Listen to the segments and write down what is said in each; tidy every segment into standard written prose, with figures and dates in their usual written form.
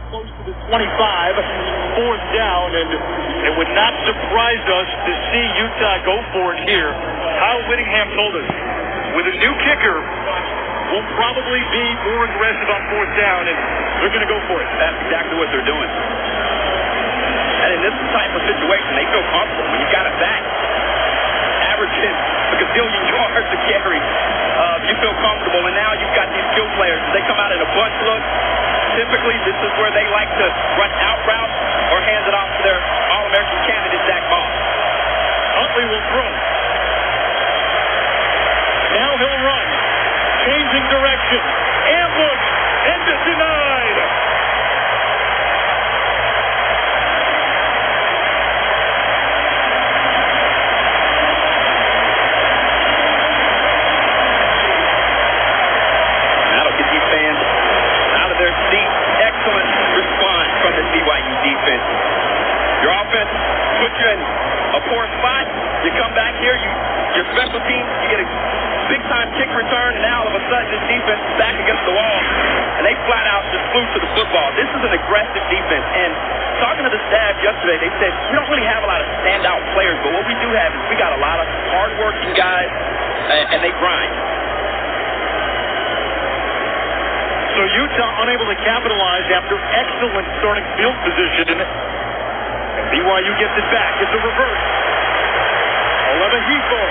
Close to the 25, fourth down, and it would not surprise us to see Utah go for it here. Kyle Whittingham told us, with a new kicker, we'll probably be more aggressive on fourth down, and they're going to go for it. That's exactly what they're doing. And in this type of situation, they feel comfortable. When you got it back, averaging a gazillion yards to carry, you feel comfortable. And now you've got these skill players. They come out in a bunch look. Typically, this is where they like to run out routes or hand it off to their All-American candidate, Zach Moss. Huntley will throw. Now he'll run. Changing direction. Ambush. And it's denied. That'll get these fans out of their seats. Excellent response from the BYU defense. Your offense puts you in a poor spot. You come back here, your special teams, you get a big-time kick return, and now all of a sudden this defense is back against the wall, and they flat out just flew to the football. This is an aggressive defense, and talking to the staff yesterday, they said we don't really have a lot of standout players, but what we do have is we got a lot of hard-working guys, and they grind. So Utah unable to capitalize after excellent starting field position. And BYU gets it back. It's a reverse. Olevahifo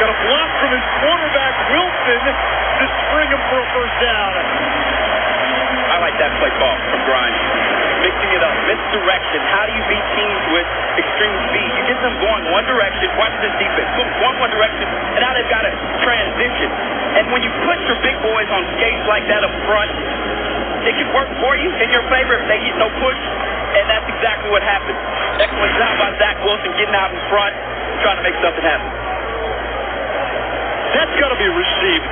got a block from his quarterback, Wilson, to spring him for a first down. I like that play call from Brigham. Mixing it up, misdirection. How do you beat teams with extreme speed? You get them going one direction. Watch this defense. Boom, going one direction, and now they've got to transition. And when you put your big boys on skates like that up front, it can work for you in your favor if they get no push, and that's exactly what happened. Excellent job by Zach Wilson getting out in front, trying to make something happen. That's got to be received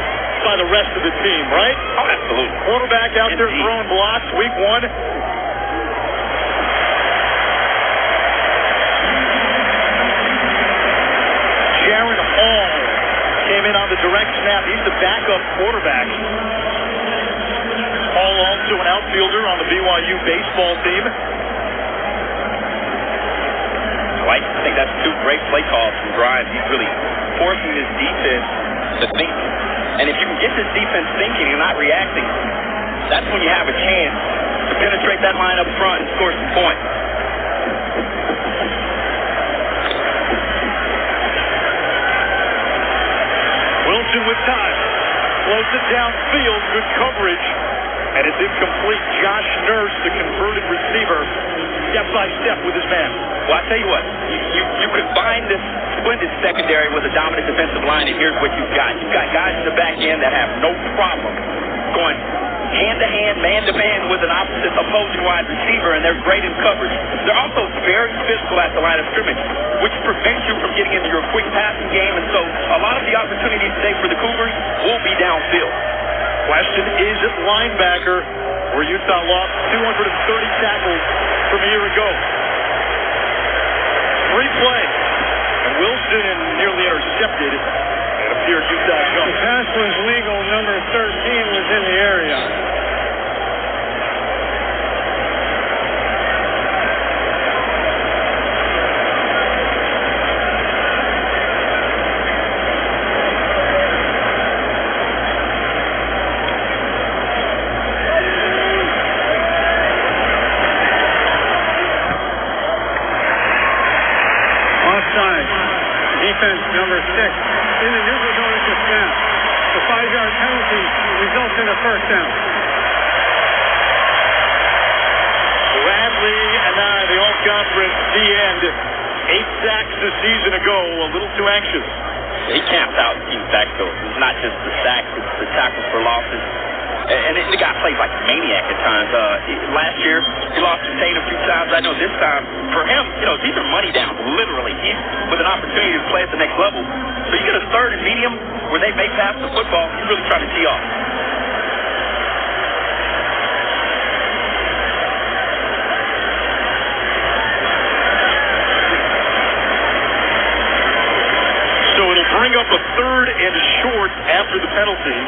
by the rest of the team, right? Oh, absolutely. Quarterback out there throwing blocks week one. Jaron Hall came in on the direct snap. He's the backup quarterback. Hall also an outfielder on the BYU baseball team. I think that's two great play calls from Brigham. He's really forcing this defense to think. And if you can get this defense thinking and not reacting, that's when you have a chance to penetrate that line up front and score some points. Wilson with time. Floats it downfield. Good coverage. And it's incomplete. Josh Nurse, the converted receiver, step by step with his man. Well, I tell you what, you combine this splendid secondary with a dominant defensive line, and here's what you've got. You've got guys in the back end that have no problem going hand-to-hand, man-to-man with an opposite opposing wide receiver, and they're great in coverage. They're also very physical at the line of scrimmage, which prevents you from getting into your quick passing game, and so a lot of the opportunities today for the Cougars will be downfield. Question is at linebacker, where Utah lost 230 tackles from a year ago. Free play, and Wilson nearly intercepted. It appeared Utah jumped. The pass was legal. Number 13 was in the area. Defense number 6 in the neutral zone at the snap. The 5-yard penalty results in a first down. Bradley and the all-conference D-end, 8 sacks this season ago, a little too anxious. He camped out in the backfield. It's not just the sacks, it's the tackles for losses. And the guy plays like a maniac at times. Last year, he lost to Tate a few times. I know this time, for him, these are money downs, literally. He's with an opportunity to play at the next level. So you get a third and medium where they may pass the football, he's really trying to tee off. So it'll bring up a third and short after the penalty.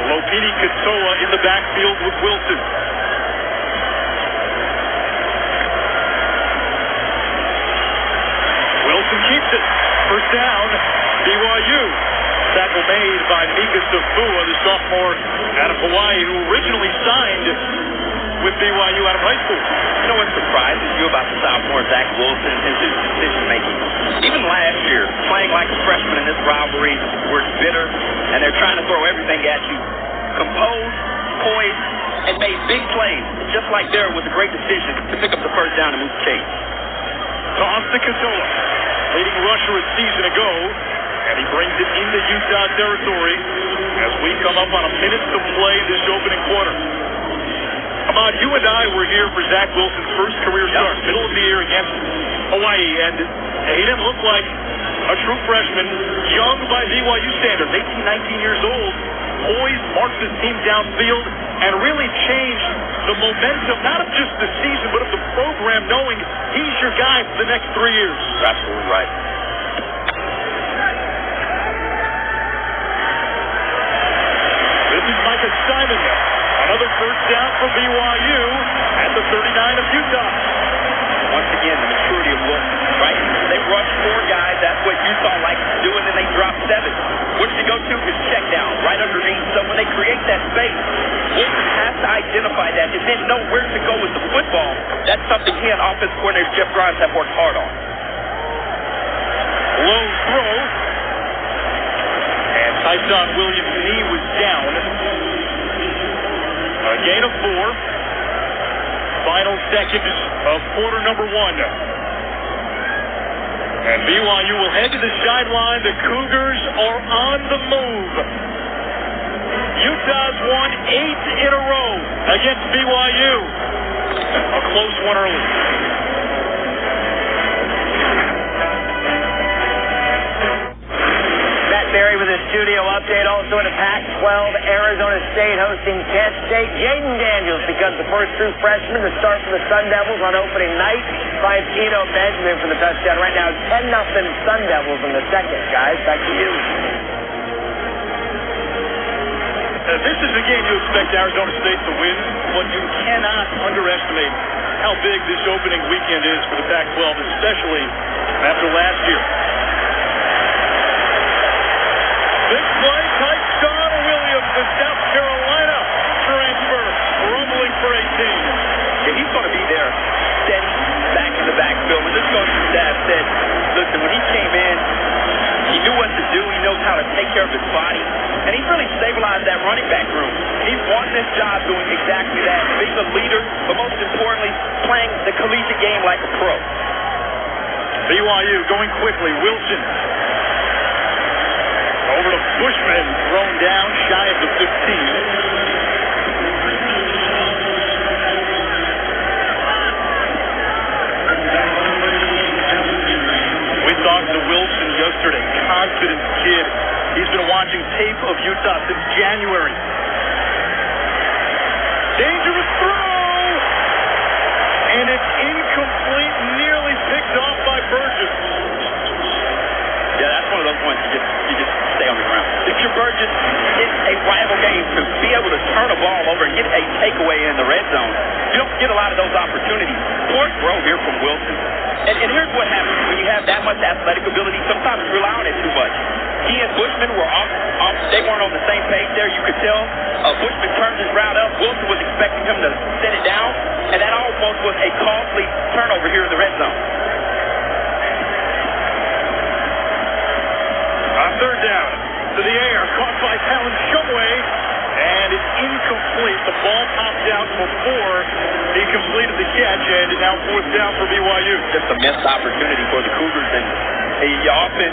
Lopini Katoa in the backfield with Wilson. Wilson keeps it. First down, BYU. Tackle made by Mika Safua, the sophomore out of Hawaii, who originally signed with BYU out of high school. You know what surprises you about the sophomore Zach Wilson is his decision-making. Even last year, playing like a freshman in this rivalry, where it's bitter, and they're trying to throw everything at you. Composed, poised, and made big plays. Just like there was a great decision to pick up the first down and move the chase. Toss to Katoa, leading rusher a season ago, and he brings it into Utah territory as we come up on a minute to play this opening quarter. Ahmad, you and I were here for Zach Wilson's first career start, middle of the year against Hawaii, and he didn't look like a true freshman, young by BYU standards, 18, 19 years old, poised, marched his team downfield, and really changed the momentum, not of just the season, but of the program, knowing he's your guy for the next 3 years. You're absolutely right. This is Micah Simon. Another first down for BYU at the 39 of Utah. Once again, the maturity of Wilson, right? They rush 4 guys. That's what Utah likes to do, and then they drop 7. What does he go to? His check down, right underneath. So when they create that space, Wilson has to identify that and then know where to go with the football. That's something he and offensive coordinator Jeff Grimes have worked hard on. Low throw. And Tyson Williams' knee was down. A gain of 4. Final seconds of quarter number 1. And BYU will head to the sideline. The Cougars are on the move. Utah's won 8 in a row against BYU. A close one early. Berry with a studio update. Also in the Pac-12, Arizona State hosting Kent State. Jaden Daniels becomes the first true freshman to start for the Sun Devils on opening night. Finds Eno Benjamin for the touchdown. Right now, 10-0 Sun Devils in the second. Guys, back to you. This is the game you expect Arizona State to win, but you cannot underestimate how big this opening weekend is for the Pac-12, especially after last year. Big play, Tyson Williams, the South Carolina transfer, rumbling for 18. Yeah, he's going to be there, steady, back in the backfield. When this coaching staff said, listen, when he came in, he knew what to do. He knows how to take care of his body. And he's really stabilized that running back room. He's won this job doing exactly that, being a leader, but most importantly, playing the collegiate game like a pro. BYU going quickly. Wilson. Over to Bushman, thrown down, shy of the 15. We talked to Wilson yesterday, confident kid. He's been watching tape of Utah since January. Dangerous throw! And it's incomplete, nearly picked off by Burgess. Yeah, that's one of those ones you just stay on the ground. If you're Burgess, it's a rival game to be able to turn a ball over and get a takeaway in the red zone. You don't get a lot of those opportunities. Poor throw here from Wilson. And here's what happens when you have that much athletic ability. Sometimes you rely on it too much. He and Bushman were off. They weren't on the same page there. You could tell. Bushman turned his route up. Wilson was expecting him to set it down, and that almost was a costly turnover here in the red zone. Third down to the air, caught by Talon Shumway, and it's incomplete. The ball popped out before he completed the catch, and now fourth down for BYU. Just a missed opportunity for the Cougars, and you often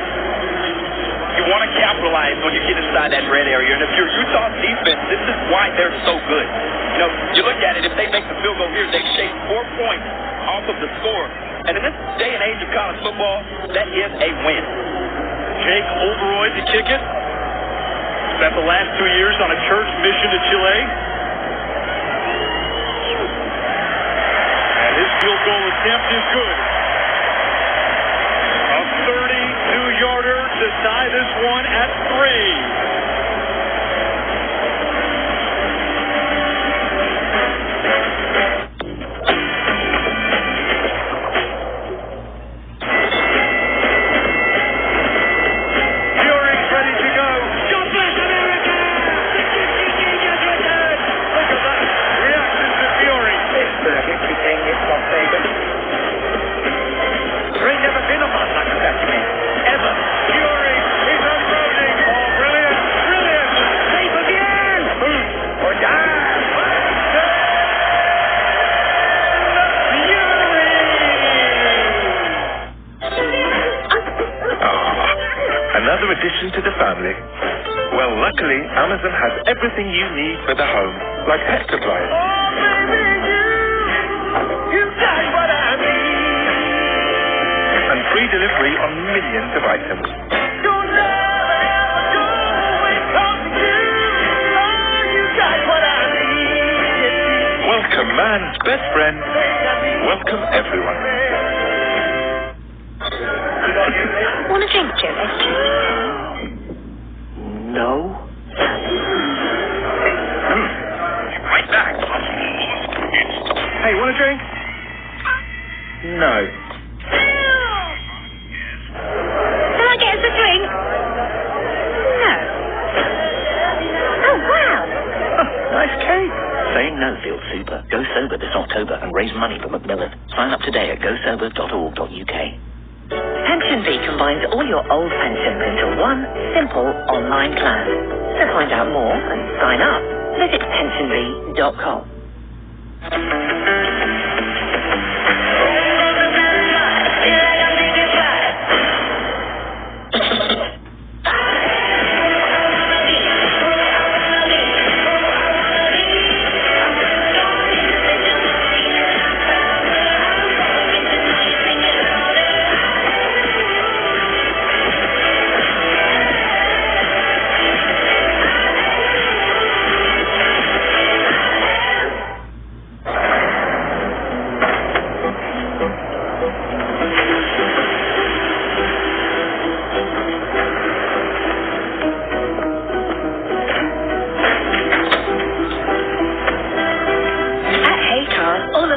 you want to capitalize when you get inside that red area. And if you're Utah's defense, this is why they're so good. You know, you look at it, if they make the field goal here, they shave 4 points off of the score. And in this day and age of college football, that is a win. Jake Oberoy to kick it. Spent the last 2 years on a church mission to Chile. And his field goal attempt is good. A 32-yarder to tie this one at 3. family? Well, luckily, Amazon has everything you need for the home, like pet supplies. Oh, baby, you got what I need. And free delivery on millions of items. You'll never ever go away from you. Oh, you got what I need. Welcome, man's best friend. Welcome, everyone. Want a drink, Joey? No. Right back. Hey, want a drink? No. Can I get us a drink? No. Oh, wow. Nice cake. Say no, Field Super. Go sober this October and raise money for Macmillan. Sign up today at gosober.org.uk. Pension V combines all your old pensions into one simple online plan. To find out more and sign up, visit pensionv.com.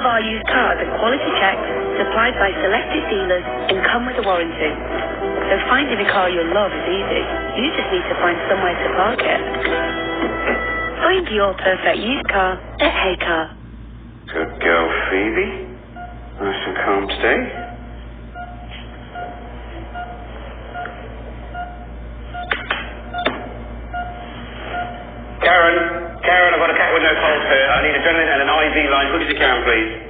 Our used cars are quality checked, supplied by selected dealers, and come with a warranty. So finding a car you'll love is easy. You just need to find somewhere to park it. Find your perfect used car at Hey Car. Good girl, Phoebe. Nice and calm today. Karen, I've got a cat with no pulse here. I need adrenaline and an IV line. Look as you can, please.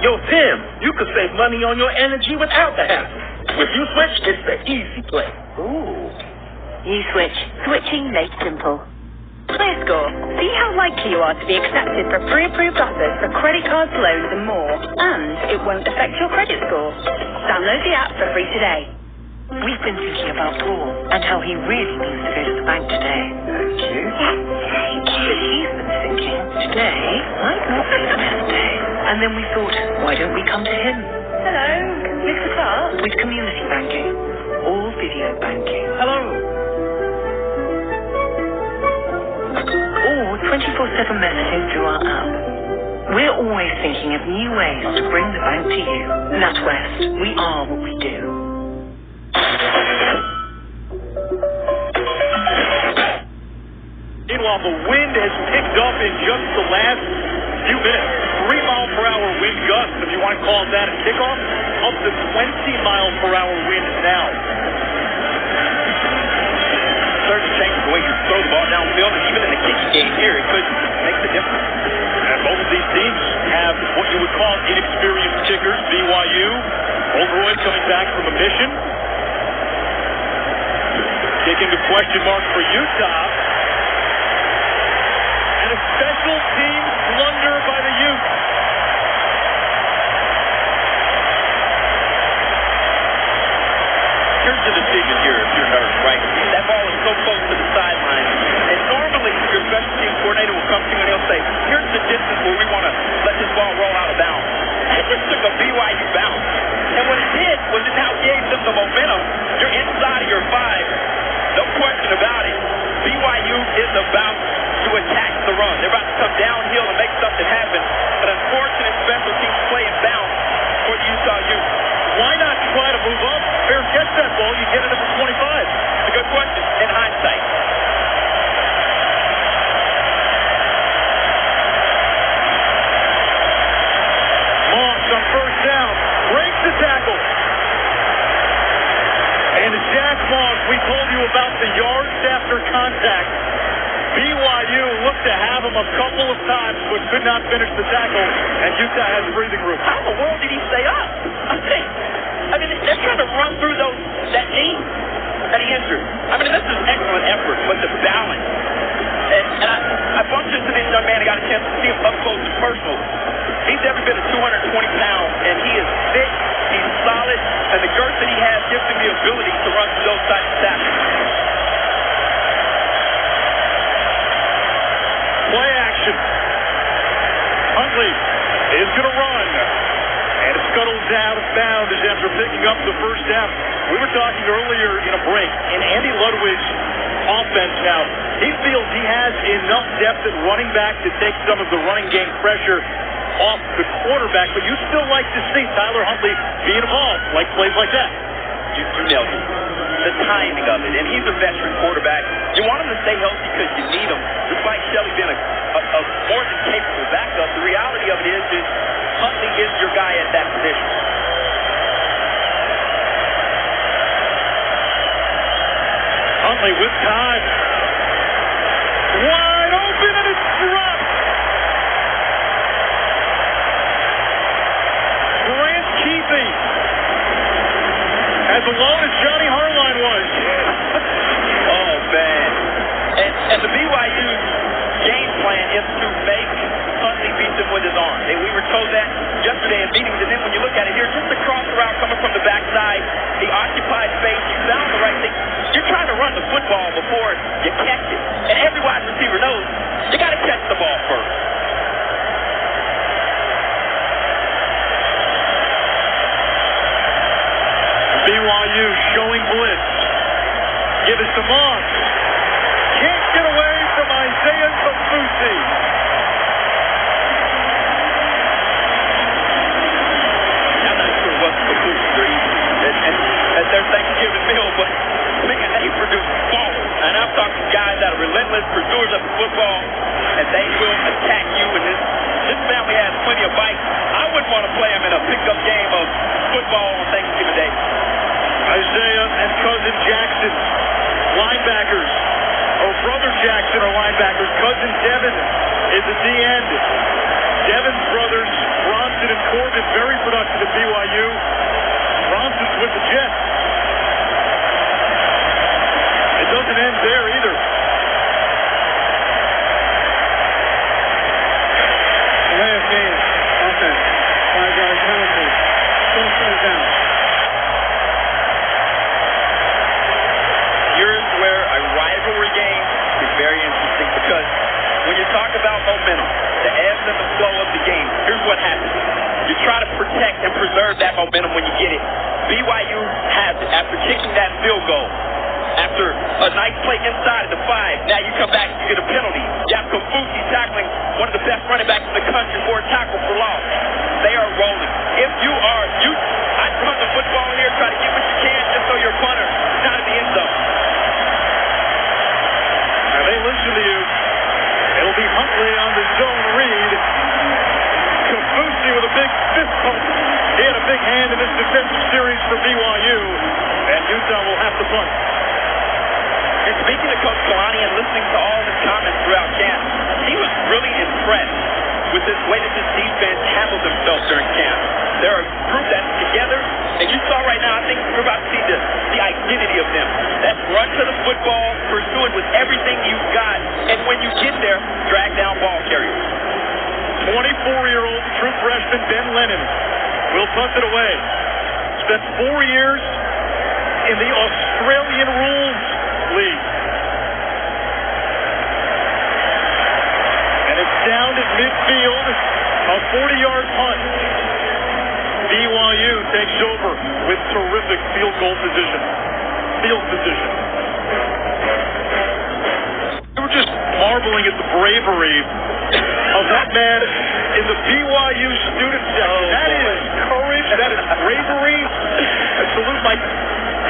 Yo, Tim, you could save money on your energy without the hassle. With U-Switch, it's the easy play. Ooh. U-Switch. Switching made simple. ClearScore. See how likely you are to be accepted for pre-approved offers for credit cards, loans and more. And it won't affect your credit score. Download the app for free today. We've been thinking about Paul and how he really needs to go to the bank today. But he's been thinking, today might not be the best day. And then we thought, why don't we come to him? Hello, Mr. Clark. With community banking. All video banking. Hello. Or 24/7 messaging through our app. We're always thinking of new ways to bring the bank to you. NatWest, we are what we do. Meanwhile, the wind has picked up in just the last few minutes. 3-mile-per-hour wind gusts, if you want to call that a kickoff, up to 20-mile-per-hour winds now. Certain changes the way you throw the ball downfield, and even in the kicking game here, it could make the difference. And both of these teams have what you would call inexperienced kickers. BYU, Oldroyd coming back from a mission. Kicking to question mark for Utah. And a special teams blunder by the Utes. Here's the decision here if you're nervous, right? That ball is so close to the sideline. And normally your special teams coordinator will come to you and he'll say, here's the distance where we want to let this ball roll out of bounds. It just took a BYU bounce. And what it did was it now gave them the momentum. You're inside of your 5. No question about it. BYU is about to attack the run. They're about to come downhill and make something happen. An unfortunate special teams play and bounce for the Utah Utes. Why not try to move up? Fair catch that ball, you get it up to 25. It's a good question in hindsight. Moss on first down, breaks the tackle. And Jack Moss, we told you about the yards after after contact. BYU looked to have him a couple of times, but could not finish the tackle, and Utah has breathing room. How in the world did he stay up? I mean, they're trying to run through that knee that he injured. I mean, this is excellent effort, but the balance. And I bumped into this young man and got a chance to see him up close and personal. He's every bit of 220 pounds, and he is fit, he's solid, and the girth that he has gives him the ability to run through those types of tackles. Play action. Huntley is going to run. And it scuttles out of bounds after picking up the first down. We were talking earlier in a break, in Andy Ludwig's offense now, he feels he has enough depth at running back to take some of the running game pressure off the quarterback, but you'd still like to see Tyler Huntley be involved, like plays like that. You nailed it. The timing of it, and he's a veteran quarterback. You want him to stay healthy because you need him. Despite Shelley being a more than capable backup, the reality of it is Huntley is your guy at that position. Huntley with time. Wide open, and it's dropped. Grant Keithy, as alone as Johnny Harline was. Oh, man. And the BYU game plan is to make Huntley beat them with his arm. And we were told that yesterday in meetings. And then when you look at it here, just a cross route coming from the backside, he occupied space, he found the right thing. You're trying to run the football before you catch it. And every wide receiver knows you got to catch the ball first. BYU showing blitz. Give it to Moss. Can't get away from Isaiah Kafusi. I'm not sure what Kafusi are eating at their Thanksgiving meal, but man, they produce ballers. And I'm talking guys that are relentless pursuers of football, and they will attack you. And this family has plenty of bites. I wouldn't want to play them in a pickup game of football on Thanksgiving Day. Isaiah and cousin Jackson, linebackers, or brother Jackson are linebackers. Cousin Devin is at the end. Devin's brothers, Bronson and Corbin, very productive at BYU. Bronson's with the Jets. It doesn't end there either. Delay of game, offense, 5-yard penalty, still third down. Here's where a rivalry game is very interesting, because when you talk about momentum, the ebbs and the flow of the game, here's what happens. You try to protect and preserve that momentum when you get it. BYU has it after kicking that field goal. After a nice play inside of the 5, now you come back and you get a penalty. You have Kafusi tackling one of the best running backs in the country for a tackle for loss. They are rolling. If you are, I'd run the football in here, try to get what you can just so your punter is not in the end zone. Now they listen to you. It'll be Huntley on the zone read. Kafusi with a big fist pump. He had a big hand in this defensive series for BYU, and Utah will have to punt. And speaking of Coach Kalani and listening to all his comments throughout camp, he was really impressed with the way that this defense handled themselves during camp. They're a group that's together, and you saw right now, I think we're about to see the identity of them. That's run to the football, pursue it with everything you've got, and when you get there, drag down ball carriers. 24-year-old true freshman Ben Lennon will punt it away. Spent 4 years in the Australian Rules League. And it's down at midfield, a 40-yard punt. BYU takes over with terrific field position. We were just marveling at the bravery of that man in the BYU student section. That is courage. That is bravery. I salute my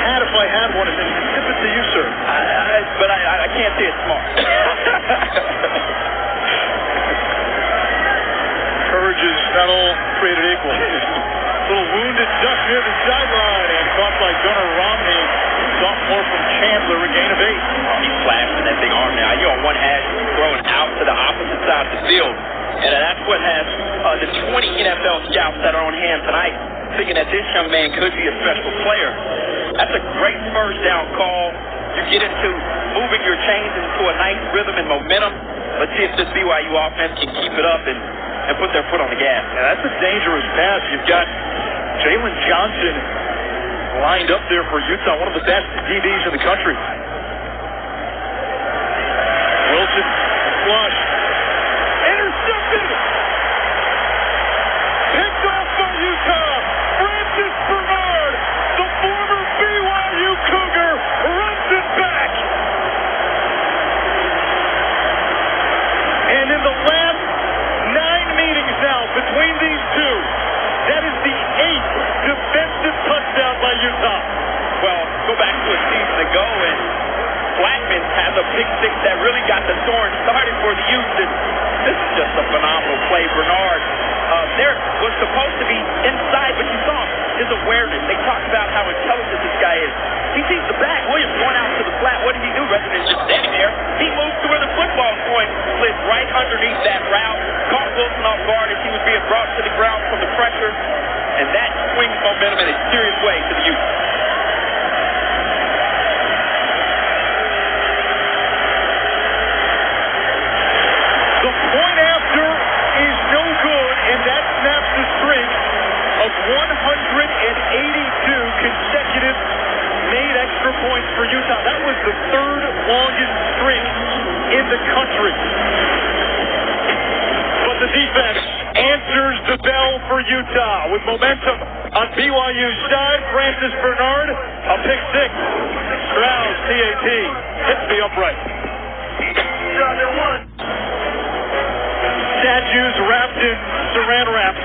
hat if I had one, and then tip it to you, sir. But I can't say it's smart. Courage is not all created equal. Little wounded duck near the sideline and caught by Gunnar Romney. Sophomore from Chandler, a gain of 8. He's flashing that big arm now. You're on one hash, throwing out to the opposite side of the field. And that's what has the 20 NFL scouts that are on hand tonight thinking that this young man could be a special player. That's a great first down call. You get into moving your chains into a nice rhythm and momentum. Let's see if this BYU offense can keep it up and put their foot on the gas. Yeah, that's a dangerous pass. You've got Jalen Johnson lined up there for Utah, one of the best DBs in the country. Wilson, flush. Intercepted! Picked off by Utah. Francis Bernard, the former BYU Cougar, runs it back. And in the last 9 meetings now between these two, that is the 8th defensive touchdown by Utah. Well, go back to a season ago, and Blackman has a pick six that really got the Thorns started for the Utes, and this is just a phenomenal play. Bernard, there was supposed to be inside, but you saw his awareness. They talked about how intelligent this guy is. He sees the back. Williams going out to the flat. What did he do rather than just standing there? He moved to where the football's going, slid right underneath that route, caught Wilson off guard as he was being brought to the ground from the pressure, and that swings momentum in a serious way to the Utes. The point after is no good, and that snaps the streak of 182 consecutive made extra points for Utah. That was the 3rd longest streak in the country. But the defense answers the bell for Utah with momentum on BYU's side. Francis Bernard, a pick 6. Strauss, TAT, hits the upright. Statues wrapped in saran wrap.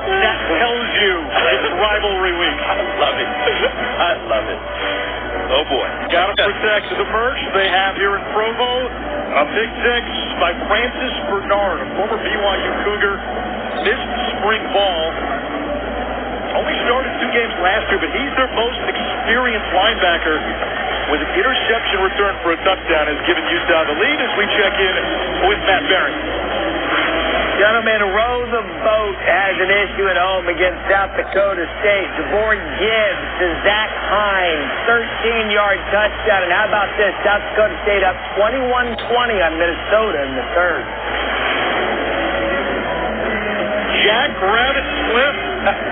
That tells you it's rivalry week. I love it. I love it. Oh, boy. Got to protect the merch they have here in Provo. A pick 6 by Francis Bernard, a former BYU Cougar. Missed spring ball. Only started 2 games last year, but he's their most experienced linebacker. With an interception return for a touchdown has given Utah the lead as we check in with Matt Barry. Gentlemen, row the boat has an issue at home against South Dakota State. DeVore Gibbs to Zach Hines, 13-yard touchdown. And how about this? South Dakota State up 21-20 on Minnesota in the 3rd. Jack Rabbit Smith.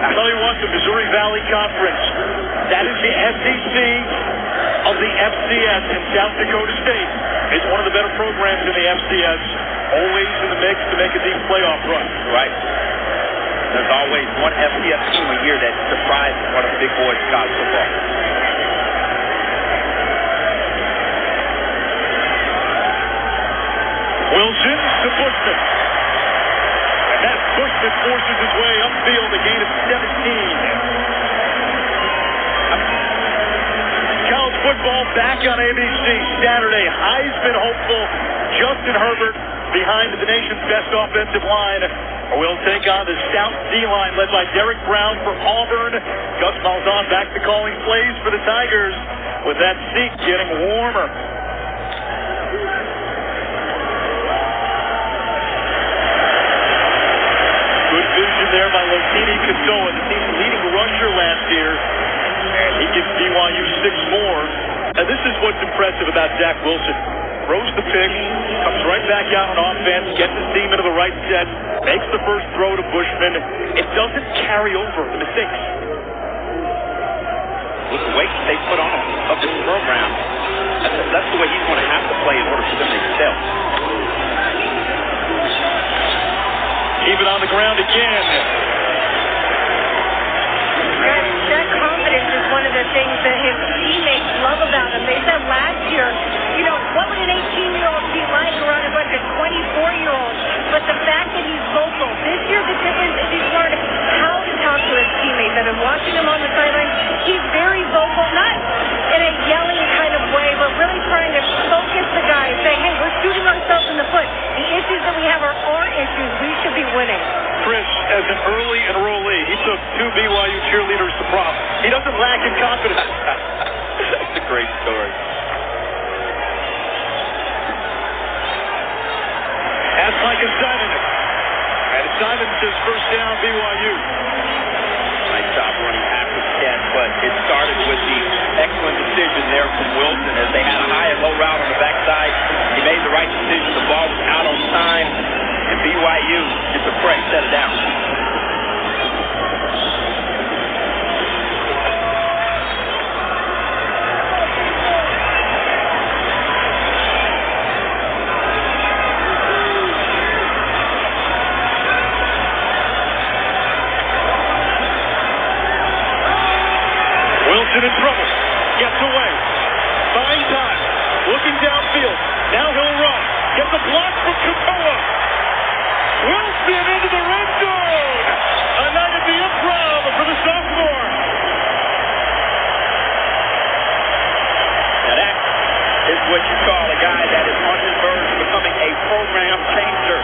I'll tell you what, the Missouri Valley Conference. That is the SEC of the FCS, and South Dakota State is one of the better programs in the FCS. Always in the mix to make a deep playoff run. Right. There's always one FCS team a year that surprises one of the big boys in college football. Wilson to Bushman. And that Bushman forces his way upfield, a gain of 17. College football back on ABC Saturday. Heisman hopeful Justin Herbert behind the nation's best offensive line will take on the stout D-line led by Derek Brown for Auburn. Gus Malzahn back to calling plays for the Tigers with that seat getting warmer. Good vision there by Lotini Katoa, the team's leading rusher last year. And he gives BYU 6 more. And this is what's impressive about Zach Wilson. Throws the pick, comes right back out on offense, gets his team into the right set, makes the first throw to Bushman. It doesn't carry over the mistakes. With the weight they put on him of this program, that's the way he's going to have to play in order for them to excel. Keep it on the ground again. That confidence is one of the things that his teammates love about him. They said last year, what would an 18-year-old be like around a bunch of 24-year-olds? But the fact that he's vocal. This year, the difference is he's learned how to talk to his teammates. I've been watching him on the sideline. He's very vocal, not in a yelling kind of way, but really trying to focus the guys, saying, hey, we're shooting ourselves in the foot. The issues that we have are our issues. We should be winning. Chris as an early enrollee. He took 2 BYU cheerleaders to prom. He doesn't lack in confidence. That's a great story. That's Micah Simon. And Simon's his first down, BYU. Nice job running after the catch, but it started with the excellent decision there from Wilson as they had a high and low route on the backside. He made the right decision. The ball was out on time, and BYU gets a fresh set of downs. Wilson in trouble. Gets away. Buying time. Looking downfield. Now he'll run. Gets a block from Kapoa. Wilson into the red zone. A night at the Improv for the sophomore. Now that is what you call a guy that is on his verge of becoming a program changer.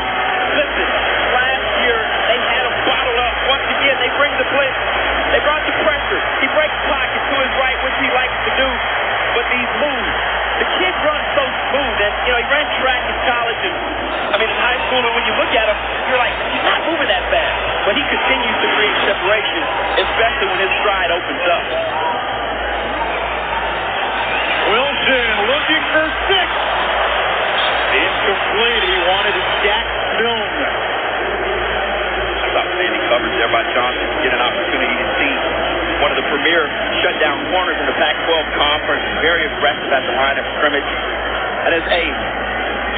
Listen, last year they had him bottled up. Once again, they bring the blitz. They brought the pressure. He breaks pocket to his right, which he likes to do. But these moves, the kid runs so smooth. And, you know, he ran track in college and, in high school. And when you look at him, you're like, he's not moving that fast. But he continues to create separation, especially when his stride opens up. Wilson looking for 6. Incomplete. He wanted Jack Milne. Outstanding coverage there by Johnson to get an opportunity to see one of the premier shutdown corners in the Pac-12 conference. Very aggressive at the line of scrimmage. And as a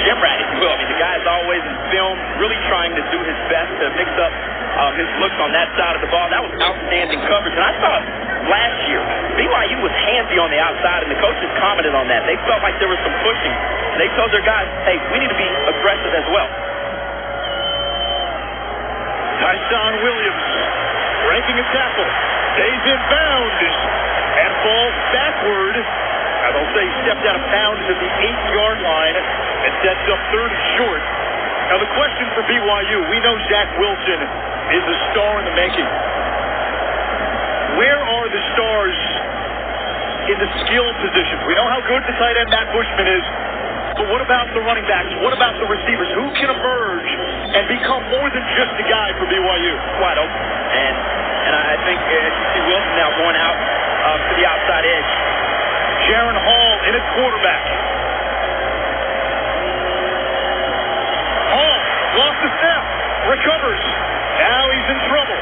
gym rat, if you will, the guy's always in film, really trying to do his best to mix up his looks on that side of the ball. That was outstanding coverage. And I thought last year, BYU was handsy on the outside, and the coaches commented on that. They felt like there was some pushing. They told their guys, hey, we need to be aggressive as well. Tyson Williams breaking a tackle, stays in bounds, and falls backward. They'll say he stepped out of bounds at the 8-yard line and sets up 3rd and short. Now the question for BYU, we know Zach Wilson is a star in the making. Where are the stars in the skill positions? We know how good the tight end Matt Bushman is. But what about the running backs? What about the receivers? Who can emerge and become more than just a guy for BYU? Wide open. And I think you see Wilson now going out to the outside edge. Jaron Hall in at quarterback. Hall lost the snap. Recovers. Now he's in trouble.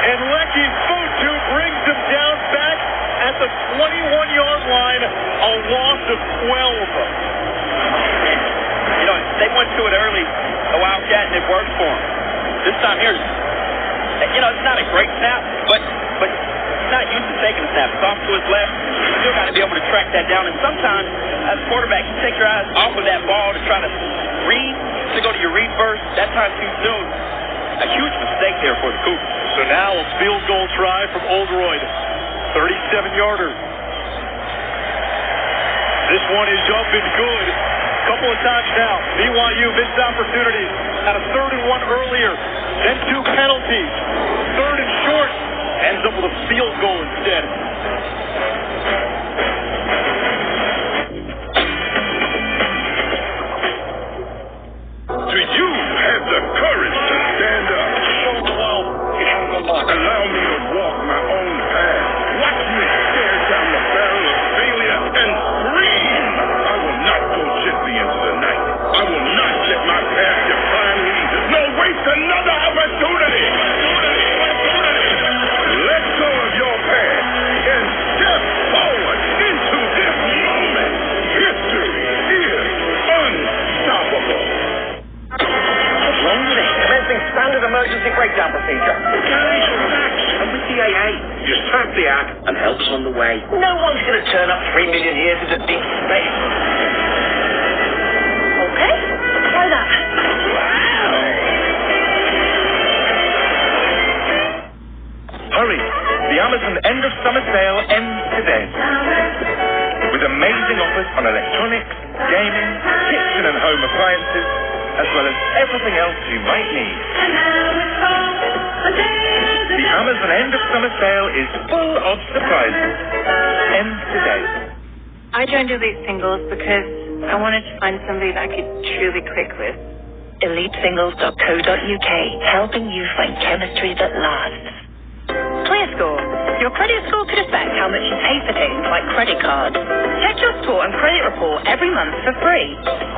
And Lecky Fotu brings him down back at the 21-yard line, a loss of 12. You know, they went to it early, the Wildcat, and it worked for him. This time here, it's not a great snap, but he's not used to taking a snap. It's off to his left. You still got to be able to track that down. And sometimes, as a quarterback, you take your eyes off of that ball to try to go to your read first. That time too soon. A huge mistake there for the Cougars. So now a field goal try from Oldroyd. 37-yarder. This one is up and good. Couple of times now. BYU missed opportunities. Had a 3rd and 1 earlier. Then 2 penalties. 3rd and short. Ends up with a field goal instead. Do you have the courage to stand up? Allow me to walk my own path. Watch me stare down the barrel of failure and scream. I will not go gently into the night. I will not let my path define me. No, waste another opportunity. Let go of your past and step forward into this moment. History is unstoppable. Commencing standard emergency breakdown procedure. Guys, relax. I'm with the AA. Just tap the app and help's on the way. No one's going to turn up 3 million years into deep space. Okay, try that. Hurry! The Amazon end of summer sale ends today. With amazing offers on electronics, gaming, kitchen and home appliances, as well as everything else you might need. summer sale is full of surprises. Ends today. I joined Elite Singles because I wanted to find somebody that I could truly click with. EliteSingles.co.uk, helping you find chemistry that lasts. ClearScore. Your credit score could affect how much you pay for things like credit cards. Check your score and credit report every month for free.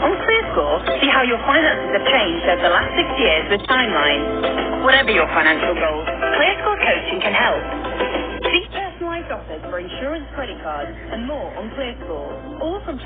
On ClearScore, see how your finances have changed over the last 6 years with timelines. Whatever your financial goals, ClearScore coaching can help. See personalized offers for insurance, credit cards, and more on ClearScore. All from